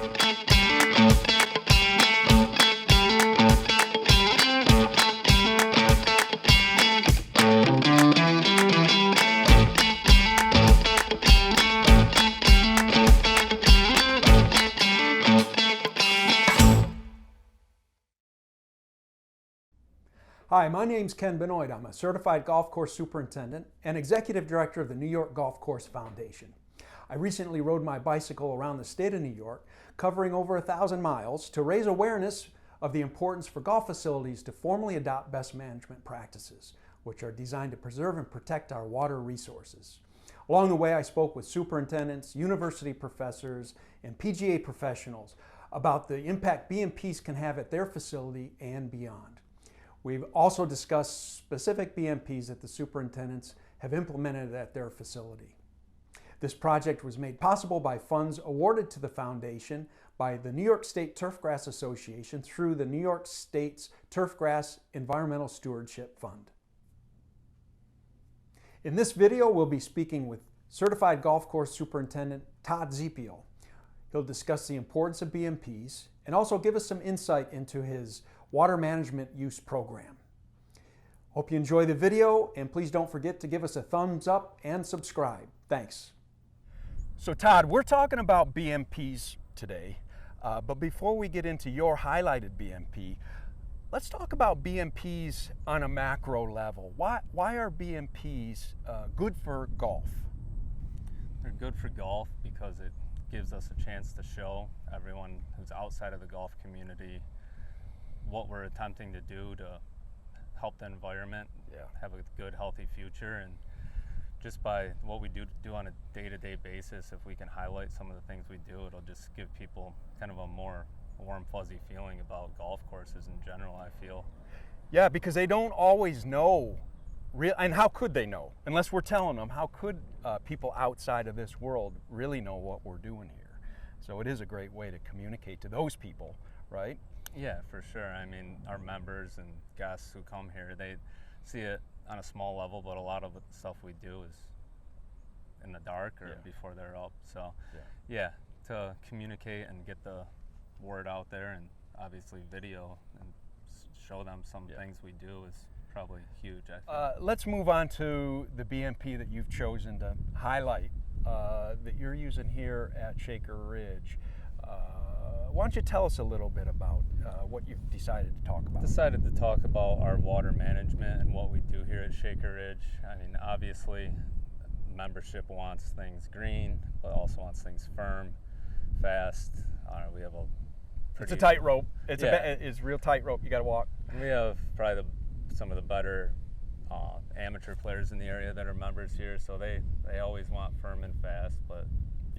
Hi, my name's Ken Benoit. I'm a certified golf course superintendent and executive director of the New York Golf Course Foundation. I recently rode my bicycle around the state of New York, covering over 1,000 miles to raise awareness of the importance for golf facilities to formally adopt best management practices, which are designed to preserve and protect our water resources. Along the way, I spoke with superintendents, university professors, and PGA professionals about the impact BMPs can have at their facility and beyond. We've also discussed specific BMPs that the superintendents have implemented at their facility. This project was made possible by funds awarded to the foundation by the New York State Turfgrass Association through the New York State's Turfgrass Environmental Stewardship Fund. In this video, we'll be speaking with Certified Golf Course Superintendent Todd Czepiel. He'll discuss the importance of BMPs and also give us some insight into his water management use program. Hope you enjoy the video, and please don't forget to give us a thumbs up and subscribe. Thanks. So Todd, we're talking about BMPs today, but before we get into your highlighted BMP, let's talk about BMPs on a macro level. Why are BMPs good for golf? They're good for golf because it gives us a chance to show everyone who's outside of the golf community what we're attempting to do to help the environment have a good, healthy future. And just by what we do on a day-to-day basis, if we can highlight some of the things we do, it'll just give people kind of a more warm, fuzzy feeling about golf courses in general, I feel. Yeah, because they don't always know, and how could they know? Unless we're telling them, how could people outside of this world really know what we're doing here? So it is a great way to communicate to those people, right? Yeah, for sure. I mean, our members and guests who come here, they see it on a small level, but a lot of the stuff we do is in the dark or before they're up. So yeah, to communicate and get the word out there, and obviously video and show them some things we do is probably huge, I think. Let's move on to the BMP that you've chosen to highlight that you're using here at Shaker Ridge. Why don't you tell us a little bit about what you've decided to talk about? Decided to talk about our water management and what we do here at Shaker Ridge. I mean, obviously, membership wants things green, but also wants things firm, fast. We have a pretty... It's a tightrope. It's real tightrope. You got to walk. We have probably some of the better amateur players in the area that are members here, so they always want firm and fast, but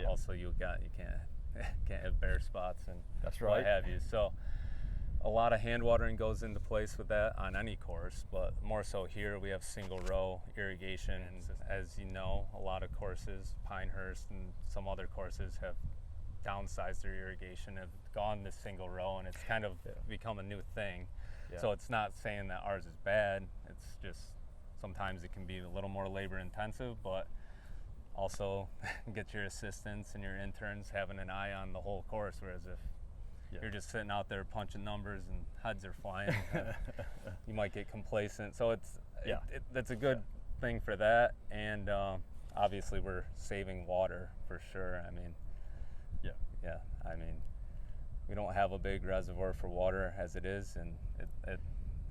also you can't have bare spots and what have you. So a lot of hand watering goes into place with that on any course, but more so here we have single row irrigation. And as you know, a lot of courses, Pinehurst and some other courses, have downsized their irrigation, have gone to single row, and it's kind of become a new thing. So it's not saying that ours is bad, it's just sometimes it can be a little more labor intensive, but also get your assistants and your interns having an eye on the whole course, whereas if you're just sitting out there punching numbers and heads are flying, you might get complacent. So it's a good thing for that, and obviously we're saving water for sure. I mean, I mean, we don't have a big reservoir for water as it is, and it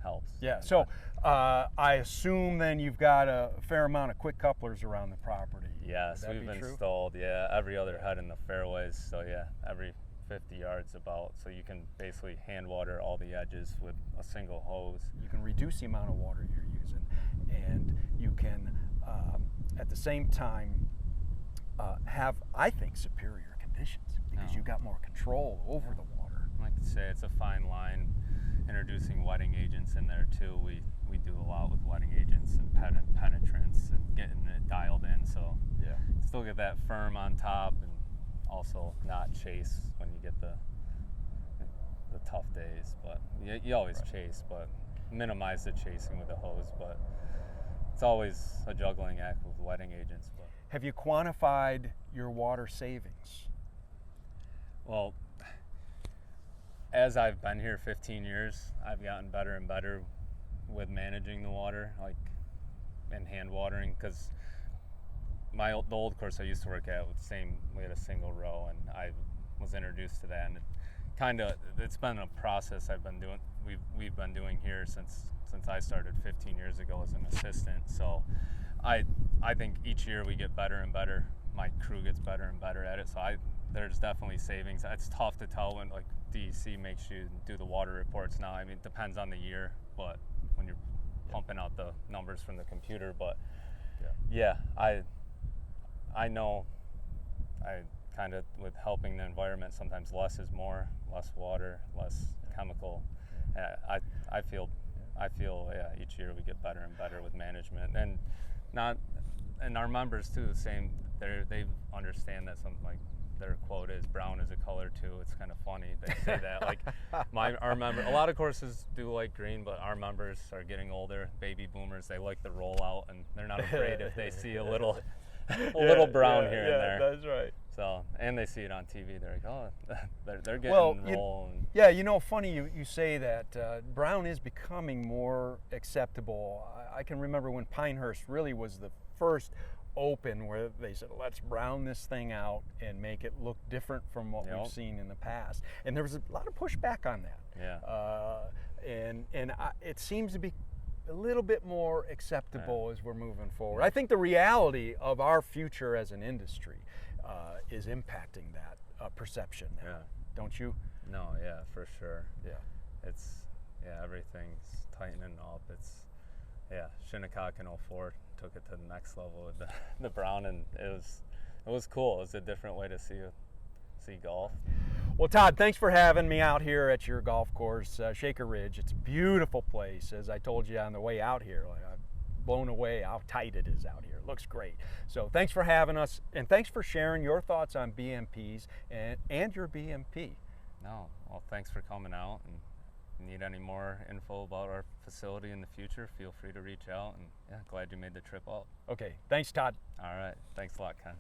helps. Yeah, so I assume then you've got a fair amount of quick couplers around the property. Yes, we've installed every other head in the fairways, so every 50 yards about, so you can basically hand water all the edges with a single hose. You can reduce the amount of water you're using, and you can at the same time have, I think, superior conditions because you've got more control over the water. I like to say it's a fine line, introducing wetting agents in there too. We do a lot with wetting agents and penetrants and getting it dialed in, so still get that firm on top and also not chase when you get the tough days. But you always chase, but minimize the chasing with the hose. But it's always a juggling act with wetting agents. But have you quantified your water savings? Well, as I've been here 15 years, I've gotten better and better with managing the water, like, and hand watering, because the old course I used to work at, we had a single row, and I was introduced to that, and it's been a process we've been doing here since I started 15 years ago as an assistant. So I think each year we get better and better. My crew gets better and better at it. So there's definitely savings. It's tough to tell when, like, DEC makes you do the water reports now. I mean, it depends on the year, but when you're pumping out the numbers from the computer. But yeah, I know kind of with helping the environment, sometimes less is more, less water, less chemical. I feel each year we get better and better with management, and our members too, the same. They understand that their quote is brown is a color too. It's kind of funny they say that. Like our member, a lot of courses do like green, but our members are getting older, baby boomers. They like the rollout, and they're not afraid if they see a little brown here and there. That's right. So, and they see it on TV. They're like, oh, they're getting roll. Yeah, funny you say that. Brown is becoming more acceptable. I can remember when Pinehurst really was the first open where they said, let's brown this thing out and make it look different from what we've seen in the past. And there was a lot of pushback on that. Yeah. It seems to be a little bit more acceptable as we're moving forward. I think the reality of our future as an industry is impacting that perception now. Yeah. Don't you? No, yeah, for sure. Yeah. Everything's tightening up. Shinnecock in 04 took it to the next level with the brown, and it was cool. It was a different way to see golf. Well, Todd, thanks for having me out here at your golf course, Shaker Ridge. It's a beautiful place. As I told you on the way out here, I'm blown away how tight it is out here. It looks great. So thanks for having us, and thanks for sharing your thoughts on BMPs and your BMP. No, well, thanks for coming out. And if you need any more info about our facility in the future, feel free to reach out. And yeah, glad you made the trip up. Okay, thanks, Todd. All right, thanks a lot, Ken.